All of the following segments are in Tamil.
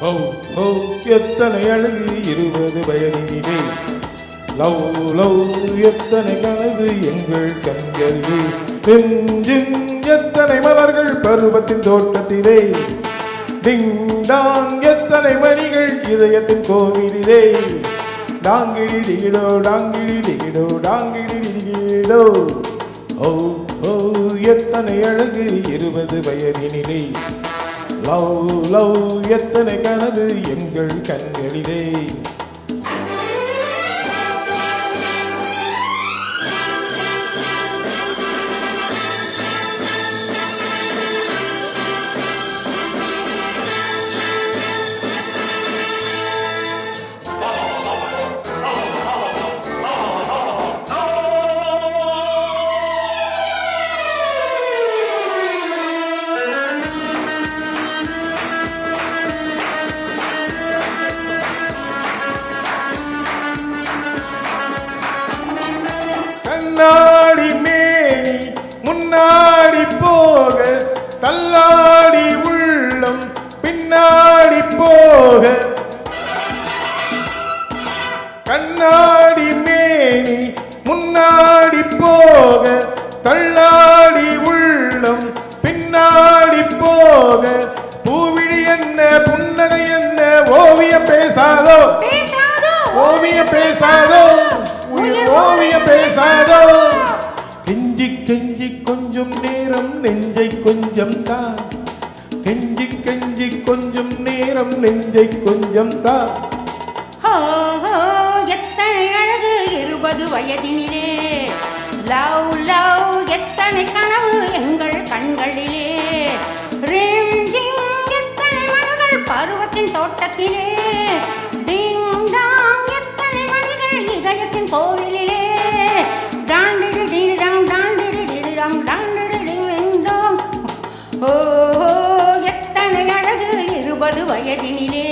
ஓ ஓ எத்தனை அழகு 20 வயதினிலே லவ் லவ் எத்தனை கனவு எங்கள் கண்களிலே நெஞ்சின் எத்தனை மலர்கள் பருவத்தின் தோட்டத்திலே டிங் டாங் எத்தனை மணிகள் இதயத்தின் கோவிலிலே டாங்கிடி டிகிடோ டாங்கிடி டிகிடோ டாங்கிடி டிகிடோ ஓ ஓ எத்தனை அழகு 20 வயதினிலே லவ் லவ் எத்தனை கனவு எங்கள் கண்களிலே கண்ணாடி மேனி முன்னாடி போக தள்ளாடி உள்ளம் பின்னாடி போக கண்ணாடி மேனி முன்னாடி போக தள்ளாடி உள்ளம் பின்னாடி போக பூவிழி என்ன புன்னகை என்ன ஓவியம் பேசாதோ ஓவியம் பேசாதோ ஓவியம் பேசாதோ கெஞ்சி கெஞ்சி கொஞ்சம் நேரம் நெஞ்சை கொஞ்சம் தான் கெஞ்சி கெஞ்சி கொஞ்சம் நேரம் நெஞ்சை கொஞ்சம் தான் எத்தனை அழகு 20 வயதினிலே லவ் லவ் எத்தனை கனவு எங்கள் கண்களிலே ரீம் ஜிங் எத்தனை மலர்கள் பருவத்தின் தோட்டத்திலே டிங் டாங் எத்தனை மணிகள் இதயத்தின் கோவிலிலே டாண்டிடி டிடிடாம் டாண்டிடி டிடிடாம் டாண்டிடி டிங் டாங் ஓ எத்தனை அழகு 20 வயதினிலே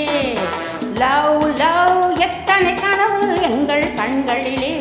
லவ் லவ் எத்தனை கனவு எங்கள் கண்களிலே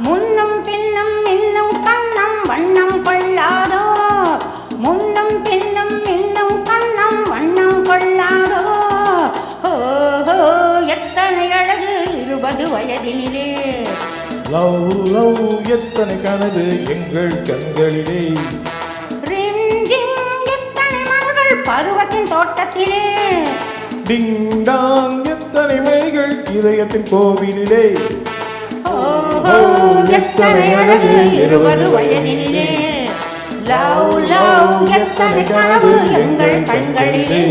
முன்னம் பின்னம் இன்னும் கண்ணம் வண்ணம் கொள்ளாதோ முன்னம் பின்னம் இன்னும் கண்ணம் வண்ணம் கொள்ளாதோ ஓஹோ எத்தனை அழகு 20 வயதினிலே லவ் லவ் எத்தனை கனவு எங்கள் கண்களிலே ரிம் ஜிங் எத்தனை மலர்கள் பருவத்தின் தோட்டத்திலே டிங் டாங் எத்தனை மணிகள் இதயத்தின் கோவிலிலே எத்தனை அழகு 20 வயதினிலே லவ் லவ் எத்தனை கனவு எங்கள் கண்களிலே